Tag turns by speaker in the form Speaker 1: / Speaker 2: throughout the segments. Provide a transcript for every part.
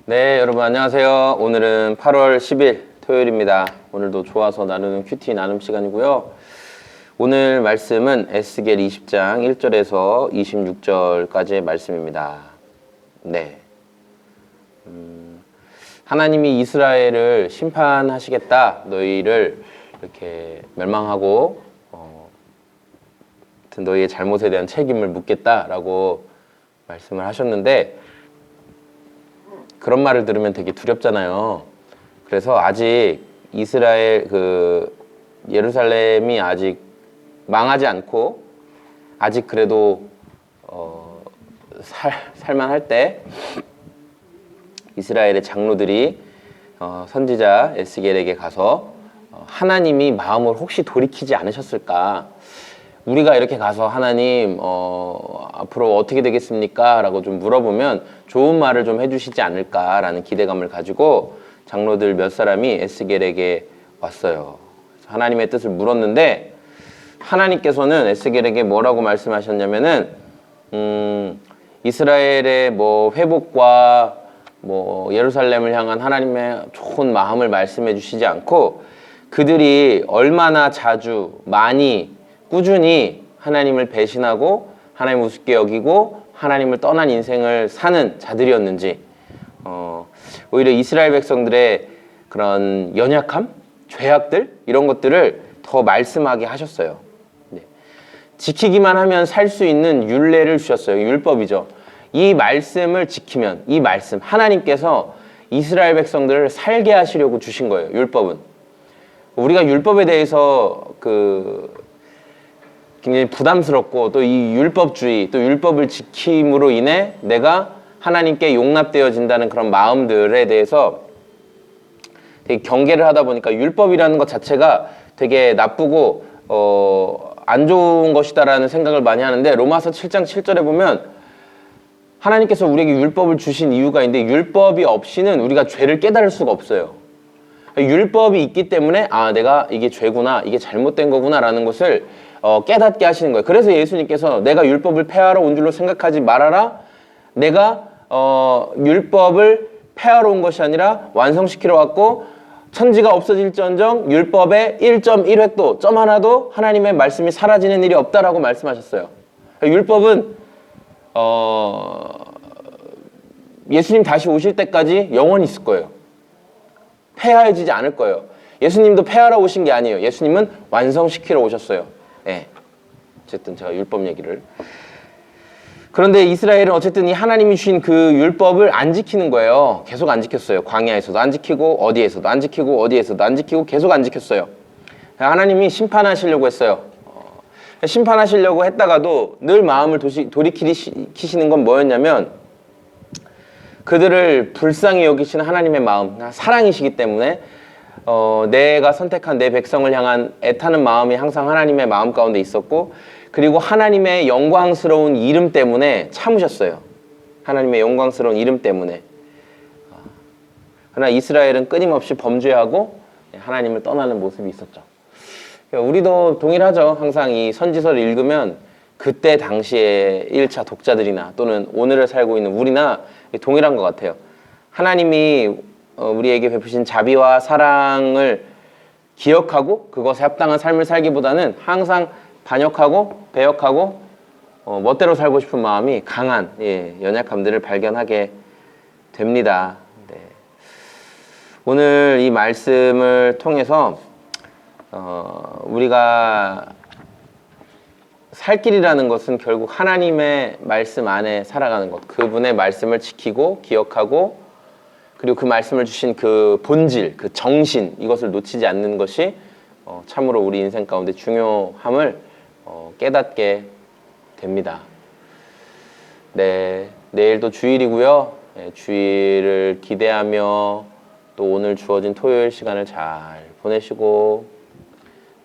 Speaker 1: 네, 여러분 안녕하세요. 오늘은 8월 10일 토요일입니다. 오늘도 좋아서 나누는 큐티 나눔 시간이고요. 오늘 말씀은 에스겔 20장 1절에서 26절까지의 말씀입니다. 네. 하나님이 이스라엘을 심판하시겠다. 너희를 이렇게 멸망하고 너희의 잘못에 대한 책임을 묻겠다라고 말씀을 하셨는데, 그런 말을 들으면 되게 두렵잖아요. 그래서 아직 이스라엘 예루살렘이 아직 망하지 않고 아직 그래도 살만할 때 이스라엘의 장로들이 선지자 에스겔에게 가서 하나님이 마음을 혹시 돌이키지 않으셨을까? 우리가 이렇게 가서 하나님 앞으로 어떻게 되겠습니까? 라고 좀 물어보면 좋은 말을 좀 해주시지 않을까라는 기대감을 가지고 장로들 몇 사람이 에스겔에게 왔어요. 하나님의 뜻을 물었는데, 하나님께서는 에스겔에게 뭐라고 말씀하셨냐면은 이스라엘의 회복과 예루살렘을 향한 하나님의 좋은 마음을 말씀해 주시지 않고, 그들이 얼마나 자주 많이 꾸준히 하나님을 배신하고 하나님 우습게 여기고 하나님을 떠난 인생을 사는 자들이었는지, 오히려 이스라엘 백성들의 그런 연약함, 죄악들 이런 것들을 더 말씀하게 하셨어요. 네. 지키기만 하면 살 수 있는 율례를 주셨어요. 율법이죠. 이 말씀을 지키면, 이 말씀, 하나님께서 이스라엘 백성들을 살게 하시려고 주신 거예요. 율법은. 우리가 율법에 대해서 굉장히 부담스럽고, 또 이 율법주의, 또 율법을 지킴으로 인해 내가 하나님께 용납되어진다는 그런 마음들에 대해서 되게 경계를 하다 보니까 율법이라는 것 자체가 되게 나쁘고 안 좋은 것이다라는 생각을 많이 하는데, 로마서 7장 7절에 보면 하나님께서 우리에게 율법을 주신 이유가 있는데, 율법이 없이는 우리가 죄를 깨달을 수가 없어요. 율법이 있기 때문에 내가 이게 죄구나, 이게 잘못된 거구나 라는 것을 깨닫게 하시는 거예요. 그래서 예수님께서 내가 율법을 폐하러 온 줄로 생각하지 말아라. 내가 율법을 폐하러 온 것이 아니라 완성시키러 왔고, 천지가 없어질지언정 율법의 1.1획도 점 하나도 하나님의 말씀이 사라지는 일이 없다라고 말씀하셨어요. 율법은 예수님 다시 오실 때까지 영원히 있을 거예요. 폐하해지지 않을 거예요. 예수님도 폐하러 오신 게 아니에요. 예수님은 완성시키러 오셨어요. 네. 어쨌든 제가 율법 얘기를. 그런데 이스라엘은 어쨌든 이 하나님이 주신 그 율법을 안 지키는 거예요. 계속 안 지켰어요. 광야에서도 안 지키고, 어디에서도 안 지키고, 어디에서도 안 지키고, 계속 안 지켰어요. 하나님이 심판하시려고 했어요. 심판하시려고 했다가도 늘 마음을 돌이키시는 건 뭐였냐면, 그들을 불쌍히 여기시는 하나님의 마음, 사랑이시기 때문에 내가 선택한 내 백성을 향한 애타는 마음이 항상 하나님의 마음 가운데 있었고, 그리고 하나님의 영광스러운 이름 때문에 참으셨어요. 하나님의 영광스러운 이름 때문에. 그러나 이스라엘은 끊임없이 범죄하고 하나님을 떠나는 모습이 있었죠. 우리도 동일하죠. 항상 이 선지서를 읽으면 그때 당시에 1차 독자들이나 또는 오늘을 살고 있는 우리나 동일한 것 같아요. 하나님이 우리에게 베푸신 자비와 사랑을 기억하고 그것에 합당한 삶을 살기보다는 항상 반역하고 배역하고 멋대로 살고 싶은 마음이 강한 연약함들을 발견하게 됩니다. 네. 오늘 이 말씀을 통해서 우리가 살 길이라는 것은 결국 하나님의 말씀 안에 살아가는 것, 그분의 말씀을 지키고 기억하고, 그리고 그 말씀을 주신 그 본질, 그 정신, 이것을 놓치지 않는 것이 참으로 우리 인생 가운데 중요함을 깨닫게 됩니다. 네, 내일도 주일이고요. 네, 주일을 기대하며 또 오늘 주어진 토요일 시간을 잘 보내시고,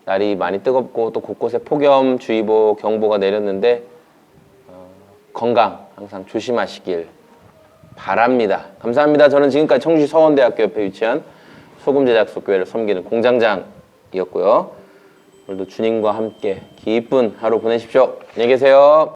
Speaker 1: 날이 많이 뜨겁고 또 곳곳에 폭염주의보 경보가 내렸는데 건강 항상 조심하시길 바랍니다. 감사합니다. 저는 지금까지 청주시 서원대학교 옆에 위치한 소금제작소교회를 섬기는 공장장이었고요. 오늘도 주님과 함께 기쁜 하루 보내십시오. 안녕히 계세요.